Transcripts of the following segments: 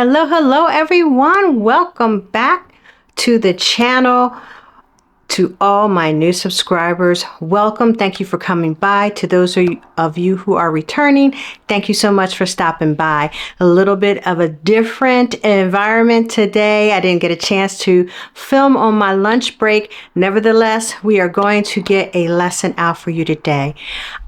Hello, hello, everyone. Welcome back to the channel. To all my new subscribers, welcome. Thank you for coming by. To those of you who are returning, thank you so much for stopping by. A little bit of a different environment today. I didn't get a chance to film on my lunch break. Nevertheless, we are going to get a lesson out for you today.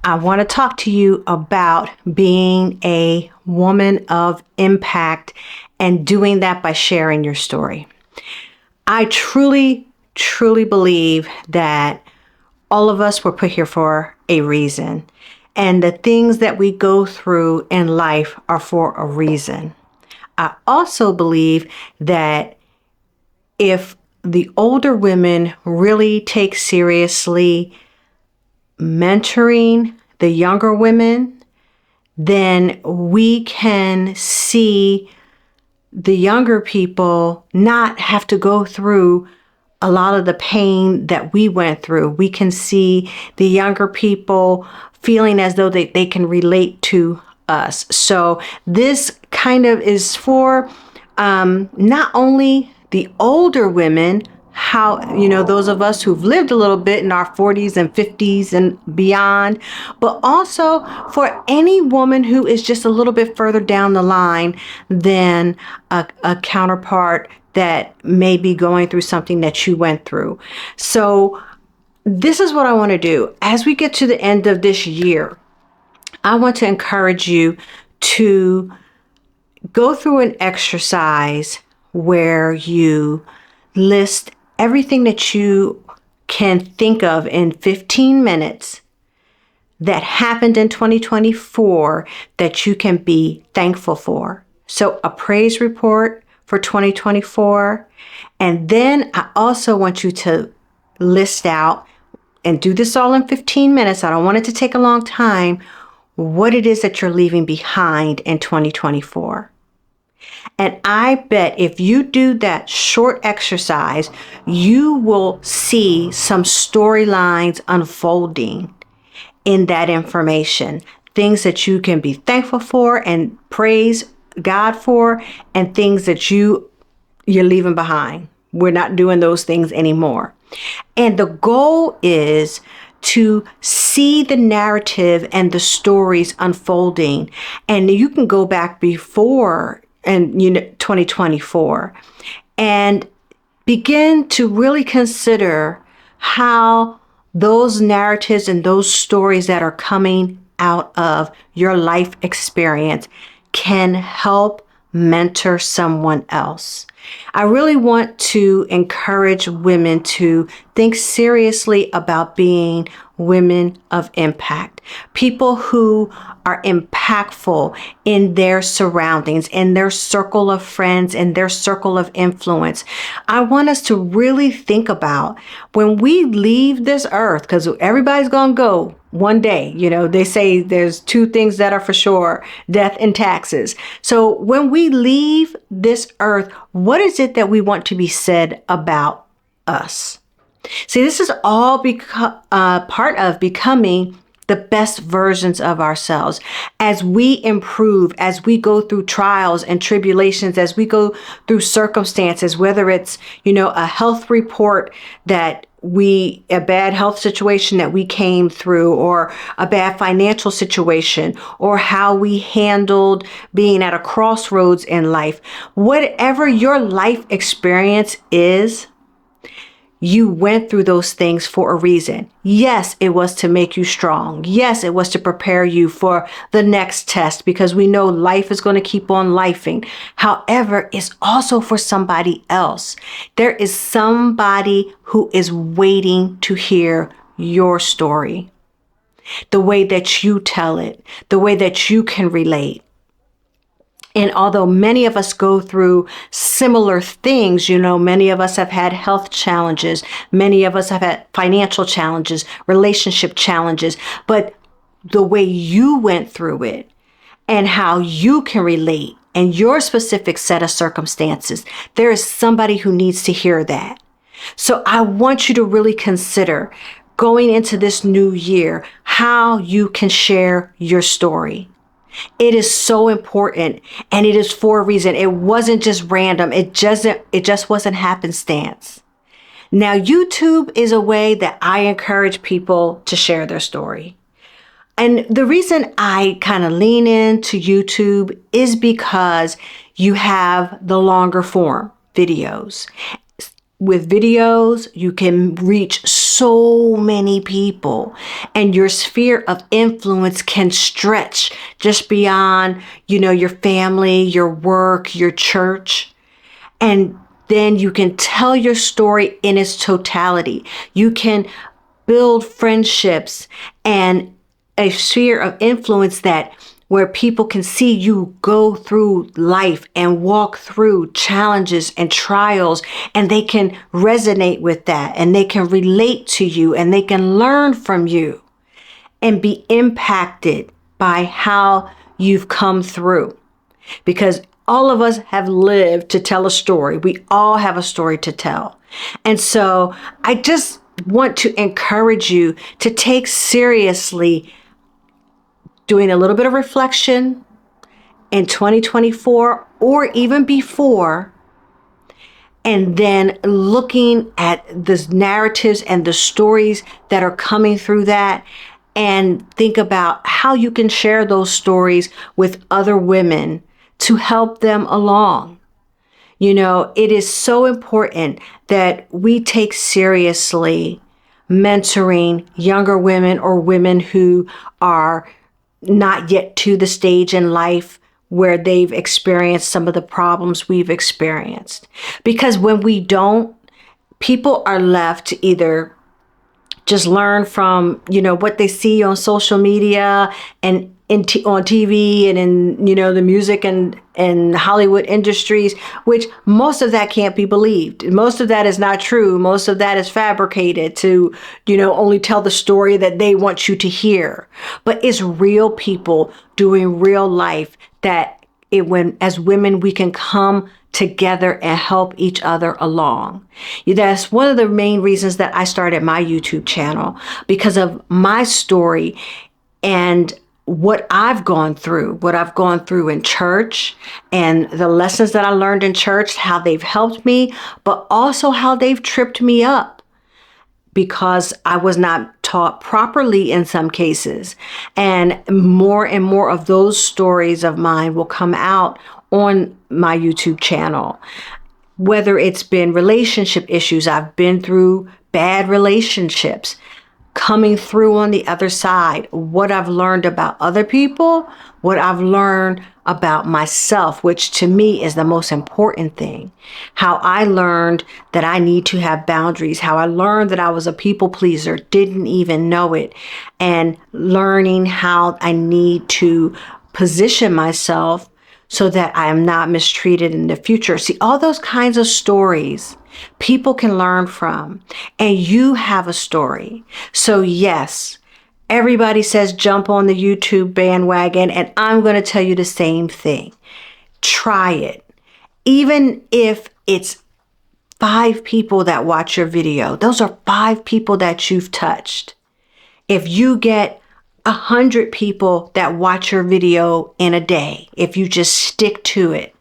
I want to talk to you about being a woman of impact and doing that by sharing your story. I truly believe that all of us were put here for a reason. And the things that we go through in life are for a reason. I also believe that if the older women really take seriously mentoring the younger women, then we can see the younger people not have to go through a lot of the pain that we went through. We can see the younger people feeling as though they can relate to us. So this kind of is for not only the older women, those of us who've lived a little bit in our 40s and 50s and beyond, but also for any woman who is just a little bit further down the line than a counterpart that may be going through something that you went through. So this is what I want to do. As we get to the end of this year, I want to encourage you to go through an exercise where you list everything that you can think of in 15 minutes that happened in 2024 that you can be thankful for. So a praise report for 2024. And then I also want you to list out, and do this all in 15 minutes. I don't want it to take a long time, what it is that you're leaving behind in 2024. And I bet if you do that short exercise, you will see some storylines unfolding in that information, things that you can be thankful for and praise God for, and things that you're leaving behind. We're not doing those things anymore. And the goal is to see the narrative and the stories unfolding. And you can go back before and 2024 and begin to really consider how those narratives and those stories that are coming out of your life experience can help mentor someone else. I really want to encourage women to think seriously about being women of impact, people who are impactful in their surroundings, in their circle of friends, in their circle of influence. I want us to really think about when we leave this earth, because everybody's going to go one day. They say there's two things that are for sure: death and taxes. So when we leave this earth, what is it that we want to be said about us? See, this is all part of becoming the best versions of ourselves. As we improve, as we go through trials and tribulations, as we go through circumstances, whether it's, a health report that a bad health situation that we came through, or a bad financial situation, or how we handled being at a crossroads in life, whatever your life experience is, you went through those things for a reason. Yes, it was to make you strong. Yes, it was to prepare you for the next test, because we know life is going to keep on lifing. However, it's also for somebody else. There is somebody who is waiting to hear your story, the way that you tell it, the way that you can relate. And although many of us go through similar things, many of us have had health challenges, many of us have had financial challenges, relationship challenges, but the way you went through it and how you can relate and your specific set of circumstances, there is somebody who needs to hear that. So I want you to really consider going into this new year how you can share your story. It is so important, and it is for a reason. It wasn't just random. It just wasn't happenstance. Now, YouTube is a way that I encourage people to share their story. And the reason I kind of lean into YouTube is because you have the longer form videos. With videos, you can reach so many people, and your sphere of influence can stretch just beyond, your family, your work, your church. And then you can tell your story in its totality. You can build friendships and a sphere of influence where people can see you go through life and walk through challenges and trials, and they can resonate with that, and they can relate to you, and they can learn from you and be impacted by how you've come through. Because all of us have lived to tell a story. We all have a story to tell. And so I just want to encourage you to take seriously doing a little bit of reflection in 2024 or even before, and then looking at the narratives and the stories that are coming through that, and think about how you can share those stories with other women to help them along. It is so important that we take seriously mentoring younger women or women who are not yet to the stage in life where they've experienced some of the problems we've experienced. Because when we don't, people are left to either just learn from, what they see on social media and on TV and in, the music and Hollywood industries, which most of that can't be believed. Most of that is not true. Most of that is fabricated to, only tell the story that they want you to hear. But it's real people doing real life that as women, we can come together and help each other along. That's one of the main reasons that I started my YouTube channel, because of my story and what I've gone through in church, and the lessons that I learned in church, how they've helped me, but also how they've tripped me up because I was not taught properly in some cases. And more of those stories of mine will come out on my YouTube channel. Whether it's been relationship issues, I've been through bad relationships, coming through on the other side, what I've learned about other people, what I've learned about myself, which to me is the most important thing. How I learned that I need to have boundaries, how I learned that I was a people pleaser, didn't even know it, and learning how I need to position myself so that I am not mistreated in the future. See, all those kinds of stories people can learn from, and you have a story. So yes, everybody says jump on the YouTube bandwagon, and I'm going to tell you the same thing. Try it. Even if it's 5 people that watch your video, those are 5 people that you've touched. If you get 100 people that watch your video in a day, if you just stick to it,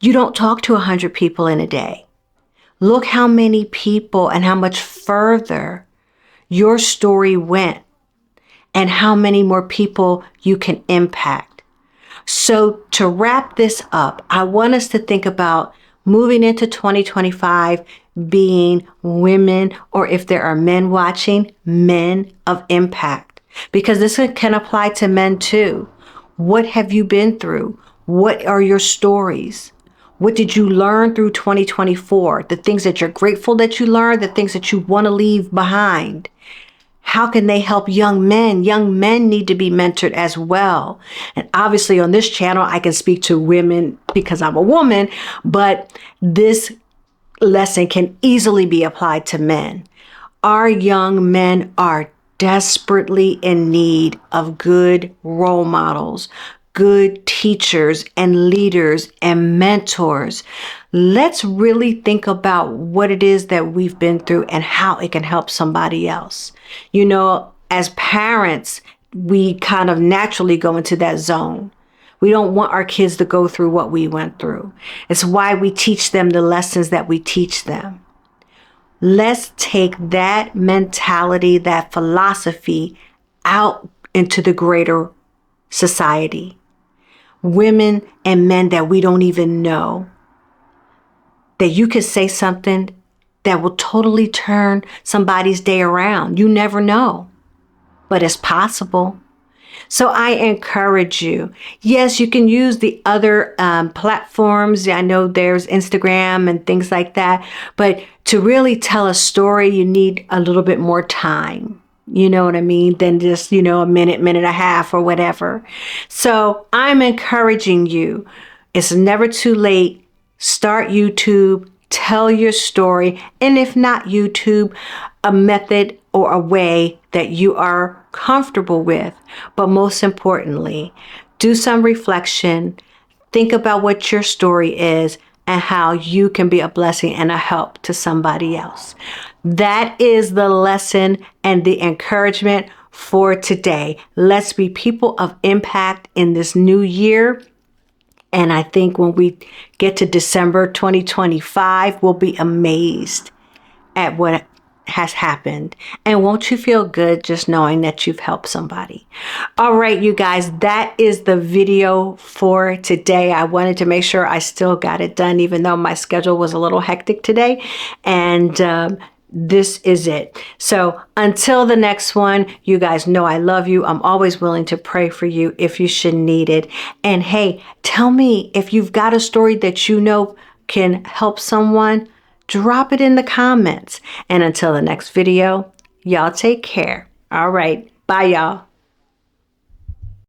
you don't talk to 100 people in a day. Look how many people and how much further your story went, and how many more people you can impact. So to wrap this up, I want us to think about moving into 2025 being women, or if there are men watching, men of impact. Because this can apply to men too. What have you been through? What are your stories? What did you learn through 2024? The things that you're grateful that you learned, the things that you want to leave behind. How can they help young men? Young men need to be mentored as well. And obviously on this channel, I can speak to women because I'm a woman, but this lesson can easily be applied to men. Our young men are desperately in need of good role models, good teachers and leaders and mentors. Let's really think about what it is that we've been through and how it can help somebody else. As parents, we kind of naturally go into that zone. We don't want our kids to go through what we went through. It's why we teach them the lessons that we teach them. Let's take that mentality, that philosophy out into the greater society. Women and men that we don't even know, that you could say something that will totally turn somebody's day around. You never know, but it's possible. So I encourage you. Yes, you can use the other platforms. I know there's Instagram and things like that. But to really tell a story, you need a little bit more time. You know what I mean? Than just, a minute and a half or whatever. So I'm encouraging you. It's never too late. Start YouTube. Tell your story. And if not YouTube, a method or a way that you are comfortable with. But most importantly, do some reflection. Think about what your story is and how you can be a blessing and a help to somebody else. That is the lesson and the encouragement for today. Let's be people of impact in this new year. And I think when we get to December 2025, we'll be amazed at what has happened. And won't you feel good just knowing that you've helped somebody? All right, you guys, that is the video for today. I wanted to make sure I still got it done, even though my schedule was a little hectic today. And this is it. So until the next one, you guys know I love you. I'm always willing to pray for you if you should need it. And hey, tell me if you've got a story that you know can help someone. Drop it in the comments. And until the next video, y'all take care. All right. Bye, y'all.